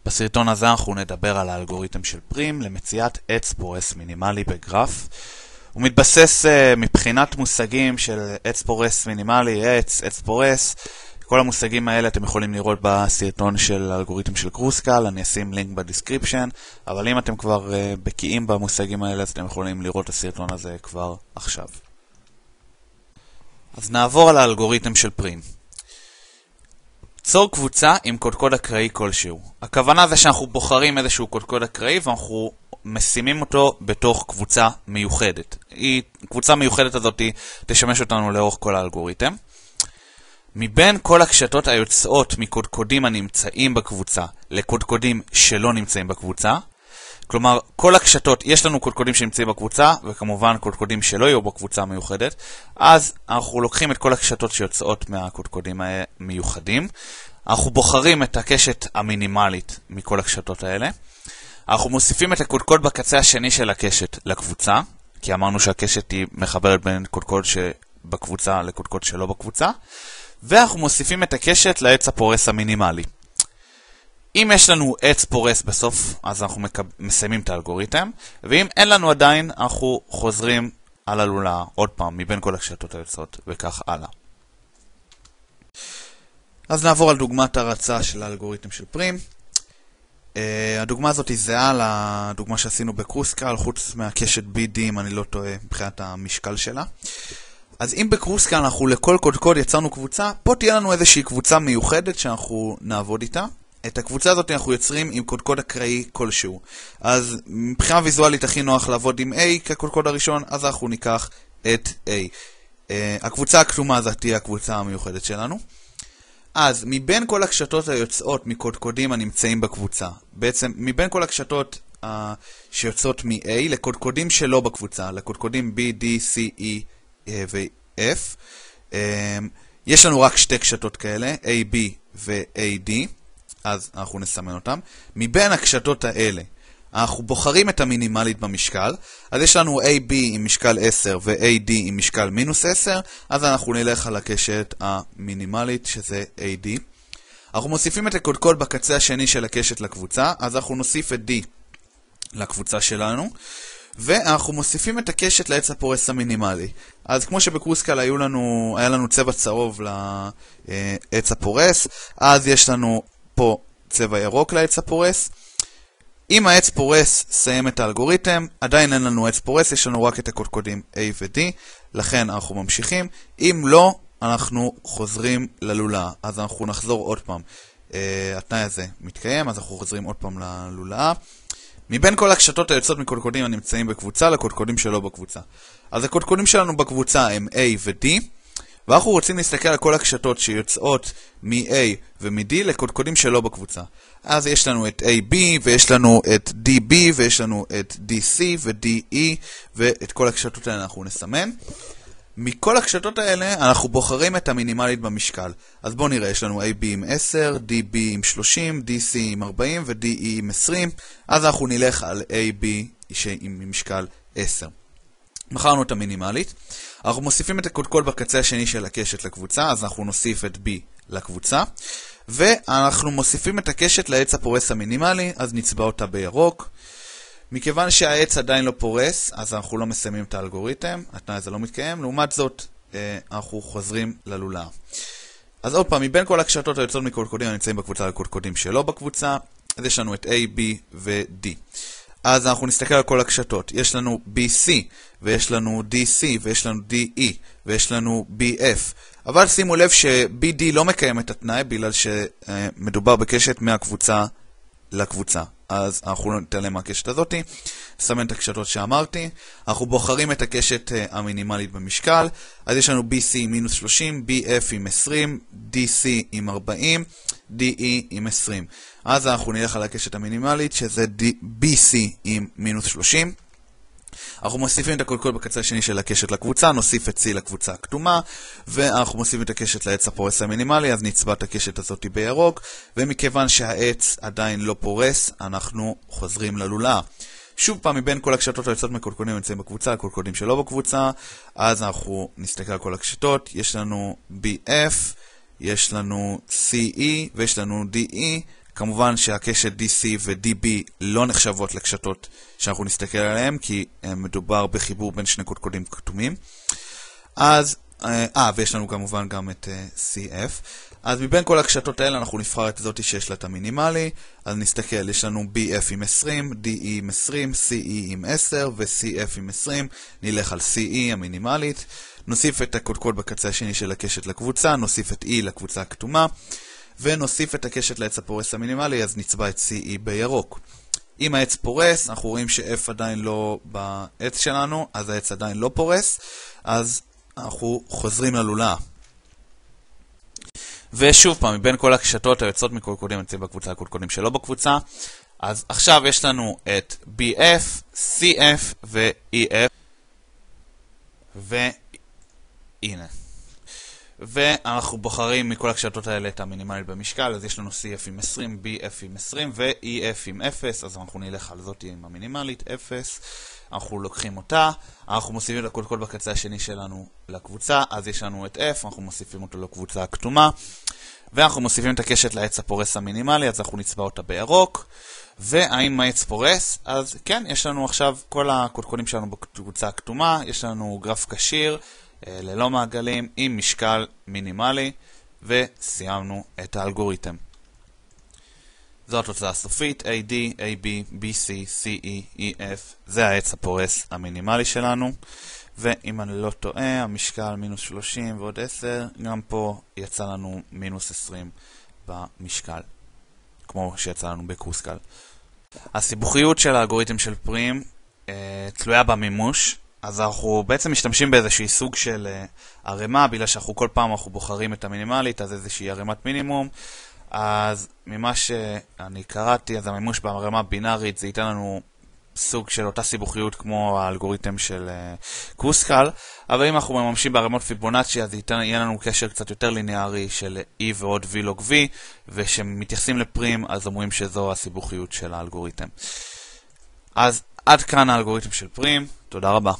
בסרטון הזה אנחנו נדבר על האלגוריתם של פרים למציאת עץ פורס מינימלי בגרף. הוא מתבסס מבחינת מושגים של עץ פורס מינימלי, עץ פורס. כל המושגים האלה אתם יכולים לראות בסרטון של האלגוריתם של קרוסקל, אני אשים לינק בדיסקריפשן, אבל אם אתם כבר בקיאים במושגים האלה אז אתם יכולים לראות את הסרטון הזה כבר עכשיו. אז נעבור על האלגוריתם של פרים. צור קבוצה עם קודקוד אקראי כלשהו. הכוונה זה שאנחנו בוחרים איזשהו קודקוד אקראי ואנחנו משימים אותו בתוך קבוצה מיוחדת. קבוצה מיוחדת הזאת תשמש אותנו לאורך כל האלגוריתם. מבין כל הקשתות היוצאות מקודקודים הנמצאים בקבוצה לקודקודים שלא נמצאים בקבוצה, כלומר כל הקשתות, יש לנו קודקודים שנמצאים בקבוצה וכמובן קודקודים שלא יהיו בקבוצה המיוחדת, אז אנחנו לוקחים את כל הקשתות שיוצאות מהקודקודים המיוחדים, אנחנו בוחרים את הקשת המינימלית מכל הקשתות האלה, אנחנו מוסיפים את הקודקוד בקצה השני של הקשת לקבוצה, כי אמרנו שהקשת היא מחברת בין קודקוד שבקבוצה לקודקוד שלא בקבוצה, ואנחנו מוסיפים את הקשת לעץ הפורס המינימלי. אם יש לנו עץ פורס בסוף, אז אנחנו מסיימים את האלגוריתם, ואם אין לנו עדיין, אנחנו חוזרים על הלולאה עוד פעם, מבין כל הקשתות היוצאות, וכך הלאה. אז נעבור על דוגמת הרצה של האלגוריתם של פרים. הדוגמה הזאת היא זהה לדוגמה שעשינו בקרוסקל, חוץ מהקשת BD, אם אני לא טועה, מבחינת המשקל שלה. אז אם בקרוסקל אנחנו לכל קודקוד יצרנו קבוצה, פה תהיה לנו איזושהי קבוצה מיוחדת שאנחנו נעבוד איתה. את הקבוצה הזאת אנחנו יוצרים עם קודקוד אקראי כלשהו. אז מבחינה ויזואלית הכי נוח לעבוד עם A כקודקוד הראשון, אז אנחנו ניקח את A. הקבוצה הכתומה הזאת תהיה הקבוצה המיוחדת שלנו. אז מבין כל הקשתות היוצאות מקודקודים הנמצאים בקבוצה, בעצם מבין כל הקשתות שיוצאות מ-A לקודקודים שלא בקבוצה, לקודקודים B, D, C, E ו-F, יש לנו רק שתי קשתות כאלה, A, B ו-A, D, אז אנחנו נסמן אותם. מבין הקשתות האלה, אנחנו בוחרים את המינימלית במשקל, אז יש לנו AB עם משקל 10 ו-AD עם משקל מינוס 10, אז אנחנו נלך על הקשת המינימלית שזה AD. אנחנו מוסיפים את הקודקוד בקצה השני של הקשת לקבוצה, אז אנחנו נוסיף את D לקבוצה שלנו, ואנחנו מוסיפים את הקשת לעץ הפורס המינימלי. אז כמו שבקרוסקל היה לנו צבע צהוב לעץ הפורס, אז יש לנו פה צבע ירוק לעץ הפורס. אם העץ פורס סיים את האלגוריתם, עדיין אין לנו עץ פורס, יש לנו רק את הקודקודים A ו-D, לכן אנחנו ממשיכים. אם לא, אנחנו חוזרים ללולאה. אז אנחנו נחזור עוד פעם. התנאי הזה מתקיים, אז אנחנו חוזרים עוד פעם ללולאה. מבין כל הקשתות היוצאות מקודקודים הנמצאים בקבוצה לקודקודים שלא בקבוצה. אז הקודקודים שלנו בקבוצה הם A ו-D, ואנחנו רוצים להסתכל על כל הקשתות שיוצאות מ-A ו-D לקודקודים שלא בקבוצה. אז יש לנו את AB, ויש לנו את DB, ויש לנו את DC ו-DE, ואת כל הקשתות האלה אנחנו נסמן. מכל הקשתות האלה אנחנו בוחרים את המינימלית במשקל. אז בואו נראה, יש לנו AB עם 10, DB עם 30, DC עם 40 ו-DE עם 20. אז אנחנו נלך על AB עם משקל 10. בחרנו את המינימלית. אנחנו מוסיפים את הקודקוד בקצה השני של הקשת לקבוצה, אז אנחנו נוסיף את B לקבוצה. ואנחנו מוסיפים את הקשת לעץ הפורס המינימלי, אז נצבע אותה בירוק. מכיוון שהעץ עדיין לא פורס, אז אנחנו לא מסיימים את האלגוריתם, התנאי הזה לא מתקיים, לעומת זאת אנחנו חוזרים ללולאה. אז עוד פעם, מבין כל הקשתות היוצאות מקודקודים הנמצאים בקבוצה לקודקודים שלא בקבוצה, אז יש לנו את A, B ו-D. אז אנחנו נסתכל על כל הקשתות. יש לנו BC, ויש לנו DC, ויש לנו DE, ויש לנו BF. אבל שימו לב ש-BD לא מקיים את התנאי, בגלל שמדובר בקשת מהקבוצה לקבוצה. אז אנחנו נתעלם מהקשת הזאת, נסמן את הקשתות שאמרתי, אנחנו בוחרים את הקשת המינימלית במשקל, אז יש לנו BC עם מינוס 30, BF עם 20, DC עם 40, DE עם 20. אז אנחנו נלך על הקשת המינימלית, שזה BC עם מינוס 30. אנחנו מוסיפים את הקודקוד בקצה השני של הקשת לקבוצה, נוסיף את C לקבוצה הכתומה, ואנחנו מוסיפים את הקשת לעץ הפורס המינימלי, אז נצבע את הקשת הזאת בירוק, ומכיוון שהעץ עדיין לא פורס, אנחנו חוזרים ללולאה. שוב פעם, מבין כל הקשתות היוצאות מקודקודים נמצאים בקבוצה, הקודקודים שלא בקבוצה, אז אנחנו נסתכל על כל הקשתות, יש לנו BF, יש לנו CE ויש לנו DE, כמובן שהקשת DC ו-DB לא נחשבות לקשתות שאנחנו נסתכל עליהן, כי מדובר בחיבור בין שני קודקודים כתומים. אז, ויש לנו כמובן גם את CF. אז מבין כל הקשתות האלה אנחנו נבחר את זאת שיש לה את המינימלי. אז נסתכל, יש לנו BF עם 20, DE עם 20, CE עם 10 ו-CF עם 20. נלך על CE המינימלית. נוסיף את הקודקוד בקצה השני של הקשת לקבוצה, נוסיף את E לקבוצה הכתומה, ונוסיף את הקשת לעץ הפורס המינימלי, אז נצבע את CE בירוק. אם העץ פורס, אנחנו רואים ש-F עדיין לא בעץ שלנו, אז העץ עדיין לא פורס, אז אנחנו חוזרים ללולאה. ושוב פעם, מבין כל הקשתות היוצאות מקודקודים, נמצאים בקבוצה הקודקודים שלא בקבוצה, אז עכשיו יש לנו את BF, CF ו-EF, הנה. ואנחנו בוחרים מכל הקשתות האלה את המינימלית במשקל, אז יש לנו CF עם 20, BF עם 20 ו-EF עם 0, אז אנחנו נלך על זאת עם המינימלית, 0. אנחנו לוקחים אותה, אנחנו מוסיפים את הקודקוד בקצה השני שלנו לקבוצה, אז יש לנו את F, אנחנו מוסיפים אותו לקבוצה הכתומה, ואנחנו מוסיפים את הקשת לעץ הפורס המינימלי, אז אנחנו נצבע אותה בירוק. והאם העץ פורס? אז כן, יש לנו עכשיו כל הקודקודים שלנו בקבוצה הכתומה, יש לנו גרף קשיר, ללא מעגלים, עם משקל מינימלי, וסיימנו את האלגוריתם. זו התוצאה הסופית, AD, AB, BC, CE, EF, זה העץ הפורס המינימלי שלנו, ואם אני לא טועה, המשקל מינוס 30 ועוד 10, גם פה יצא לנו מינוס 20 במשקל, כמו שיצא לנו בקרוסקל. הסיבוכיות של האלגוריתם של פרים תלויה במימוש, אז אנחנו בעצם משתמשים באיזושהי סוג של ערימה, בגלל שאנחנו כל פעם אנחנו בוחרים את המינימלית, אז איזושהי ערימת מינימום. אז ממה שאני קראתי, אז המימוש בערימה בינארית זה ייתן לנו סוג של אותה סיבוכיות כמו האלגוריתם של קרוסקל, אבל אם אנחנו מממשים בערימות פיבונאצ'י, אז יהיה לנו קשר קצת יותר ליניארי של E ועוד V לוג V, ושמתייחסים לפרים, אז אומרים שזו הסיבוכיות של האלגוריתם. אז עד כאן האלגוריתם של פרים, תודה רבה.